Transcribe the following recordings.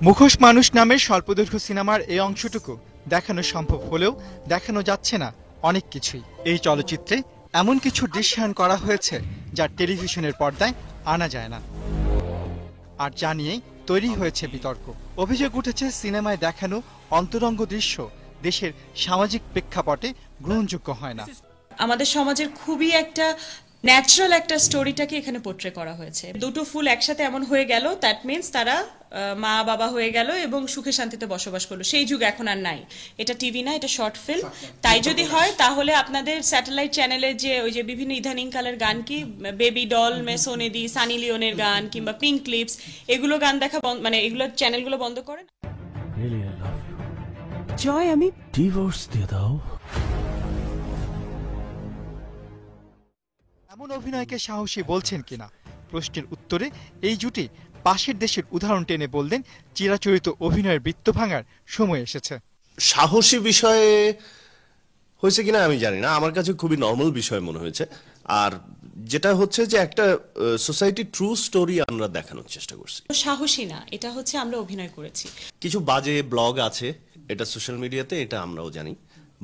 মুখোশ মানুষ নামের স্বল্পদৈর্ঘ্য সিনেমার এই অংশটুকু দেখানো সম্ভব হলেও দেখানো যাচ্ছে না অনেক কিছুই। এই চলচ্চিত্রে এমন কিছু দৃশ্যায়ন করা হয়েছে যা টেলিভিশনের পর্দায় আনা যায় না, আর যা নিয়েই তৈরি হয়েছে বিতর্ক। অভিযোগ উঠেছে সিনেমায় দেখানো অন্তরঙ্গ দৃশ্য দেশের সামাজিক প্রেক্ষাপটে গ্রহণযোগ্য হয় না। আমাদের সমাজের খুবই একটা ন্যাচারাল একটা স্টোরিটাকে এখানে পোট্রে করা হয়েছে। দুটো ফুল একসাথে এমন হয়ে গেল, দ্যাট মিনস তারা মা বাবা হয়ে গেল এবং সুখে শান্তিতে বসবাস করলো। সেই যুগ এখন আর নাই। এটা টিভি না, এটা শর্ট ফিল্ম। তাই যদি হয় তাহলে আপনাদের স্যাটেলাইট চ্যানেলে যে ওই যে বিভিন্ন ইদানিং কালের গান, কি বেবি ডল, মেসোনেদি, সানি লিওনের গান কিংবা পিঙ্ক ক্লিপস, এগুলো গান দেখা মানে এগুলো চ্যানেলগুলো বন্ধ করেন। জয়, আমি ডিভোর্স দিয়ে দাও। এমন অভিনয়কে সাহসী বলছেন কিনা প্রশ্নের উত্তরে এই জুটি পাশের দেশের উদাহরণ টেনে বললেন, চিরাচরিত অভিনয়ের বৃত্ত ভাঙার সময় এসেছে। সাহসী বিষয়ে হয়েছে কিনা আমি জানি না, আমার কাছে খুবই নর্মাল বিষয় মনে হয়েছে। আর যেটা হচ্ছে যে একটা সোসাইটি ট্রু স্টোরি আমরা দেখানোর চেষ্টা করছি। সাহসী না, এটা হচ্ছে আমরা অভিনয় করেছি। কিছু বাজে ব্লগ আছে, এটা সোশ্যাল মিডিয়াতে, এটা আমরাও জানি।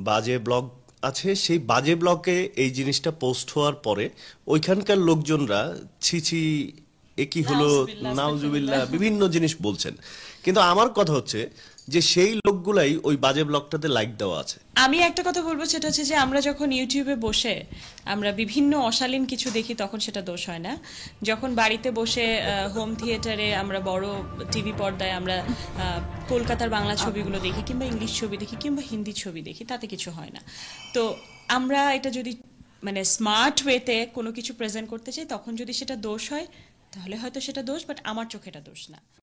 বাজে ব্লগ আছে, সেই বাজে ব্লগে এই জিনিসটা পোস্ট হওয়ার পরে ওইখানকার লোকজনরা ছি ছি একই হলো, নাউজুবিল্লাহ, বিভিন্ন জিনিস বলছেন। কিন্তু আমার কথা হচ্ছে যে সেই লোকগুলাই ওই বাজে ব্লগটাতে লাইক দেওয়া আছে। আমি একটা কথা বলবো, সেটা হচ্ছে যে আমরা যখন ইউটিউবে বসে আমরা বিভিন্ন অশালীন কিছু দেখি তখন সেটা দোষ হয় না। যখন বাড়িতে বসে হোম থিয়েটারে আমরা বড় টিভি পর্দায় আমরা কলকাতার বাংলা ছবিগুলো দেখি কিংবা ইংলিশ ছবি দেখি কিংবা হিন্দি ছবি দেখি, তাতে কিছু হয় না। তো আমরা এটা যদি মানে স্মার্ট ওয়েতে কোনো কিছু প্রেজেন্ট করতে চাই, তখন যদি সেটা দোষ হয় তাহলে হয়তো সেটা দোষ, বাট আমার চোখে এটা দোষ না।